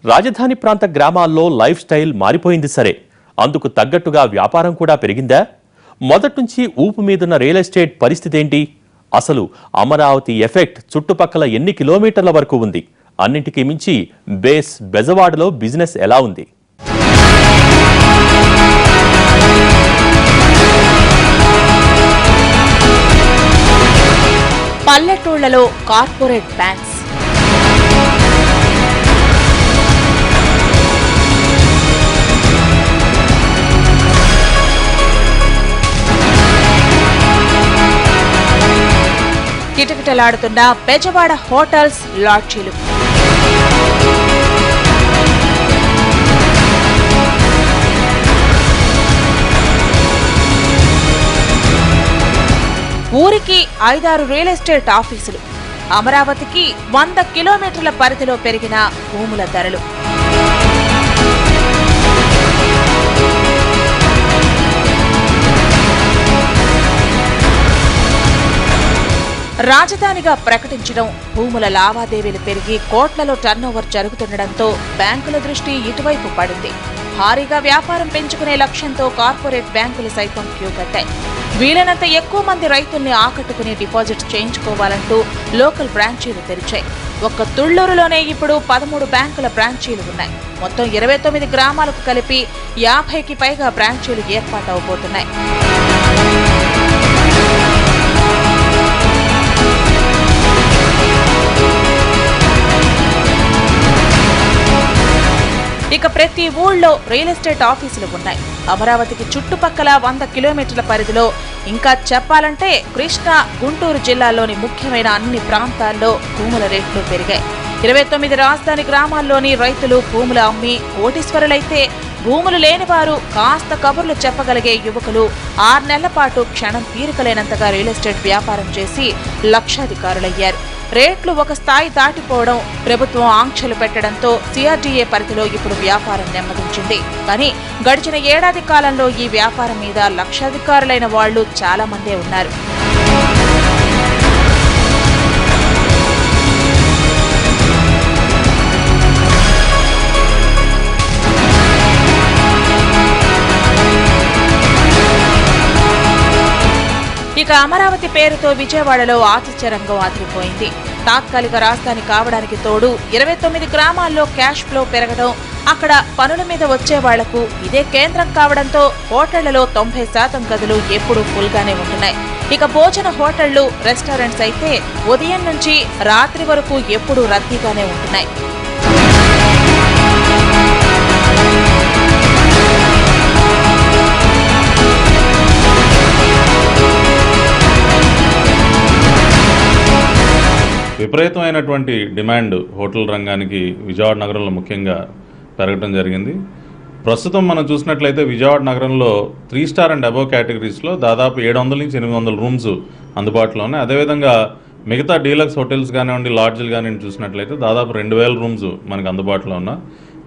రాజధాని ప్రాంత గ్రామాల్లో లైఫ్ స్టైల్ మారిపోయింది సరే, అందుకు తగ్గట్టుగా వ్యాపారం కూడా పెరిగిందా? మొదట్నుంచి ఊపు మీదున్న రియల్ ఎస్టేట్ పరిస్థితి ఏంటి? అసలు అమరావతి ఎఫెక్ట్ చుట్టుపక్కల ఎన్ని కిలోమీటర్ల వరకు ఉంది? అన్నింటికీ మించి బేస్ బెజవాడలో బిజినెస్ ఎలా ఉంది? పల్లెటూళ్లలో కార్పొరేట్ బ్యాంక్స్, కిటకిటలాడుతున్న బెజవాడ హోటల్స్, లాడ్జీలు, ఊరికి 5-6 రియల్ ఎస్టేట్ ఆఫీసులు, అమరావతికి 100 కిలోమీటర్ల పరిధిలో పెరిగిన భూముల ధరలు. రాజధానిగా ప్రకటించడం, భూముల లావాదేవీలు పెరిగి కోట్లలో టర్నోవర్ జరుగుతుండటంతో బ్యాంకుల దృష్టి ఇటువైపు పడింది. భారీగా వ్యాపారం పెంచుకునే లక్ష్యంతో కార్పొరేట్ బ్యాంకులు సైతం క్యూ కట్టాయి. వీలైనంత ఎక్కువ మంది రైతుల్ని ఆకట్టుకుని డిపాజిట్స్ చేయించుకోవాలంటూ లోకల్ బ్రాంచీలు తెరిచాయి. ఒక్క తుళ్లూరులోనే ఇప్పుడు 13 బ్యాంకుల బ్రాంచీలు ఉన్నాయి. మొత్తం 29 గ్రామాలకు కలిపి 50కి పైగా బ్రాంచీలు ఏర్పాటవబోతున్నాయి. ఇక ప్రతి ఊళ్ళో రియల్ ఎస్టేట్ ఆఫీసులు ఉన్నాయి. అమరావతికి చుట్టుపక్కల 100 కిలోమీటర్ల పరిధిలో, ఇంకా చెప్పాలంటే కృష్ణా, గుంటూరు జిల్లాల్లోని ముఖ్యమైన అన్ని ప్రాంతాల్లో భూముల రేట్లు పెరిగాయి. 29 రాజధాని గ్రామాల్లోని రైతులు భూములు అమ్మి కోటీశ్వరులైతే, భూములు లేనివారు, కాస్త కబుర్లు చెప్పగలిగే యువకులు 6 నెలల పాటు క్షణం తీరికలేనంతగా రియల్ ఎస్టేట్ వ్యాపారం చేసి లక్షాధికారులయ్యారు. రేట్లు ఒక స్థాయి దాటిపోవడం, ప్రభుత్వం ఆంక్షలు పెట్టడంతో సిఆర్డీఏ పరిధిలో ఇప్పుడు వ్యాపారం నెమ్మదించింది. కానీ గడిచిన ఏడాది కాలంలో ఈ వ్యాపారం మీద లక్షాధికారులైన వాళ్లు చాలా మందే ఉన్నారు. ఇక అమరావతి పేరుతో విజయవాడలో ఆతిథ్య రంగం అదిరిపోయింది. తాత్కాలిక రాజధాని కావడానికి తోడు 29 గ్రామాల్లో క్యాష్ ఫ్లో పెరగడం, అక్కడ పనుల మీద వచ్చే వాళ్లకు ఇదే కేంద్రం కావడంతో హోటళ్లలో 90% గదులు ఎప్పుడూ ఫుల్ గానే ఉంటున్నాయి. ఇక భోజన హోటళ్లు, రెస్టారెంట్స్ అయితే ఉదయం నుంచి రాత్రి వరకు ఎప్పుడూ రద్దీగానే ఉంటున్నాయి. విపరీతమైనటువంటి డిమాండ్ హోటల్ రంగానికి విజయవాడ నగరంలో ముఖ్యంగా పెరగడం జరిగింది. ప్రస్తుతం మనం చూసినట్లయితే విజయవాడ నగరంలో 3 స్టార్ అండ్ అబోవ్ కేటగిరీస్లో దాదాపు 700 నుంచి 800 రూమ్స్ అందుబాటులో ఉన్నాయి. అదేవిధంగా మిగతా డీలక్స్ హోటల్స్ కానివ్వండి, లాడ్జ్లు కానివ్వండి చూసినట్లయితే దాదాపు 2000 రూమ్స్ మనకు అందుబాటులో ఉన్నాయి.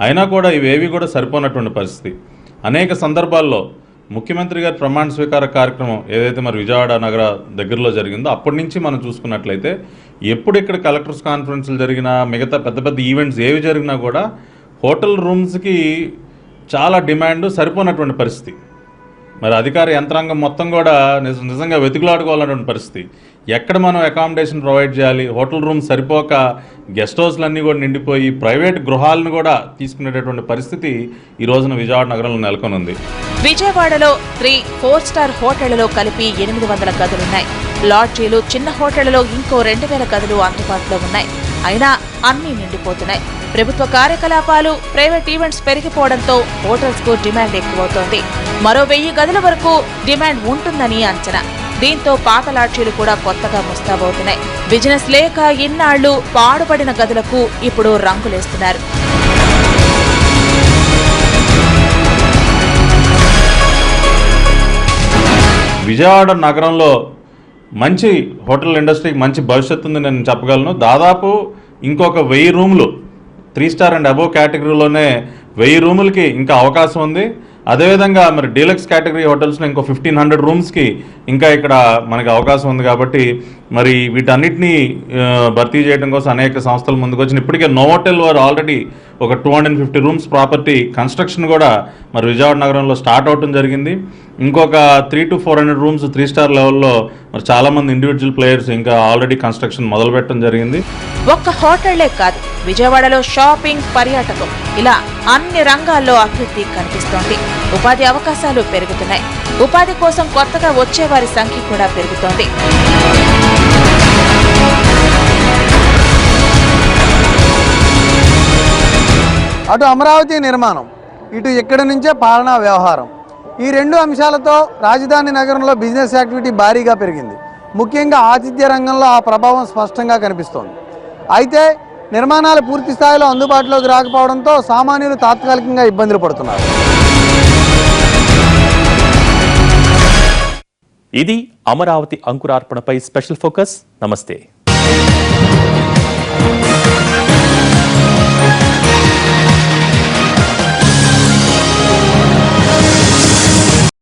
అయినా కూడా ఇవేవి కూడా సరిపోనటువంటి పరిస్థితి. అనేక సందర్భాల్లో ముఖ్యమంత్రి గారి ప్రమాణ స్వీకార కార్యక్రమం ఏదైతే మరి విజయవాడ నగర దగ్గరలో జరిగిందో అప్పటి నుంచి మనం చూసుకున్నట్లయితే ఎప్పుడు ఇక్కడ కలెక్టర్స్ కాన్ఫరెన్స్లు జరిగినా, మిగతా పెద్ద పెద్ద ఈవెంట్స్ ఏవి జరిగినా కూడా హోటల్ రూమ్స్కి చాలా డిమాండ్, సరిపోనటువంటి పరిస్థితి. మరి అధికార యంత్రాంగం మొత్తం కూడా నిజంగా వెతుకులాడుకోవాలన్నటువంటి పరిస్థితి. ఎక్కడ మనం అకామిడేషన్ ప్రొవైడ్ చేయాలి, హోటల్ రూమ్స్ సరిపోక గెస్ట్ హౌస్లన్నీ కూడా నిండిపోయి ప్రైవేట్ గృహాలను కూడా తీసుకునేటటువంటి పరిస్థితి ఈ రోజున విజయవాడ నగరంలో నెలకొని ఉంది. విజయవాడలో 3-4 స్టార్ హోటళ్లలో కలిపి 800 గదులున్నాయి. లాడ్జీలు, చిన్న హోటళ్లలో ఇంకో 2000 గదులు అందుబాటులో ఉన్నాయి. అయినా అన్నీ నిండిపోతున్నాయి. ప్రభుత్వ కార్యకలాపాలు, ప్రైవేట్ ఈవెంట్స్ పెరిగిపోవడంతో హోటల్స్ కు డిమాండ్ ఎక్కువవుతోంది. మరో 1000 గదుల వరకు డిమాండ్ ఉంటుందని అంచనా. దీంతో పాత లాడ్జీలు కూడా కొత్తగా ముస్తాబవుతున్నాయి. బిజినెస్ లేక ఇన్నాళ్లు పాడుపడిన గదులకు ఇప్పుడు రంగులేస్తున్నారు. విజయవాడ నగరంలో మంచి హోటల్ ఇండస్ట్రీకి మంచి భవిష్యత్తు ఉంది నేను చెప్పగలను. దాదాపు ఇంకొక 1000 రూములు 3 స్టార్ అండ్ అబోవ్ కేటగిరీలోనే 1000 రూములకి ఇంకా అవకాశం ఉంది. అదేవిధంగా మరి డీలక్స్ కేటగిరీ హోటల్స్లో ఇంకో 1500 రూమ్స్కి ఇంకా ఇక్కడ మనకి అవకాశం ఉంది కాబట్టి మరి వీటన్నిటినీ భర్తీ చేయడం కోసం అనేక సంస్థలు ముందుకు వచ్చిన ఇప్పటికే నోవోటెల్ వారు ఆల్రెడీ ఒక 250 రూమ్స్ ప్రాపర్టీ కన్స్ట్రక్షన్ కూడా మరి విజయవాడ నగరంలో స్టార్ట్ అవడం జరిగింది. ఇంకొక 300 to 400 రూమ్స్ 3 స్టార్ లెవెల్లో మరి చాలామంది ఇండివిజువల్ ప్లేయర్స్ ఇంకా ఆల్రెడీ కన్స్ట్రక్షన్ మొదలు పెట్టడం జరిగింది. ఒక్క హోటళ్లే కాదు, విజయవాడలో షాపింగ్, పర్యాటకం ఇలా అన్ని రంగాల్లో అభివృద్ధి కనిపిస్తోంది. ఉపాధి అవకాశాలు పెరుగుతున్నాయి. ఉపాధి కోసం కొత్తగా వచ్చేవారి సంఖ్య కూడా పెరుగుతోంది. అటు అమరావతి నిర్మాణం, ఇటు ఇక్కడి నుంచే పాలనా వ్యవహారం, ఈ రెండు అంశాలతో రాజధాని నగరంలో బిజినెస్ యాక్టివిటీ భారీగా పెరిగింది. ముఖ్యంగా ఆతిథ్య రంగంలో ఆ ప్రభావం స్పష్టంగా కనిపిస్తోంది. అయితే నిర్మాణాలు పూర్తి స్థాయిలో అందుబాటులోకి రాకపోవడంతో సామాన్యులు తాత్కాలికంగా ఇబ్బందులు పడుతున్నారు. ఇది అమరావతి అంకురార్పణపై స్పెషల్ ఫోకస్. నమస్తే.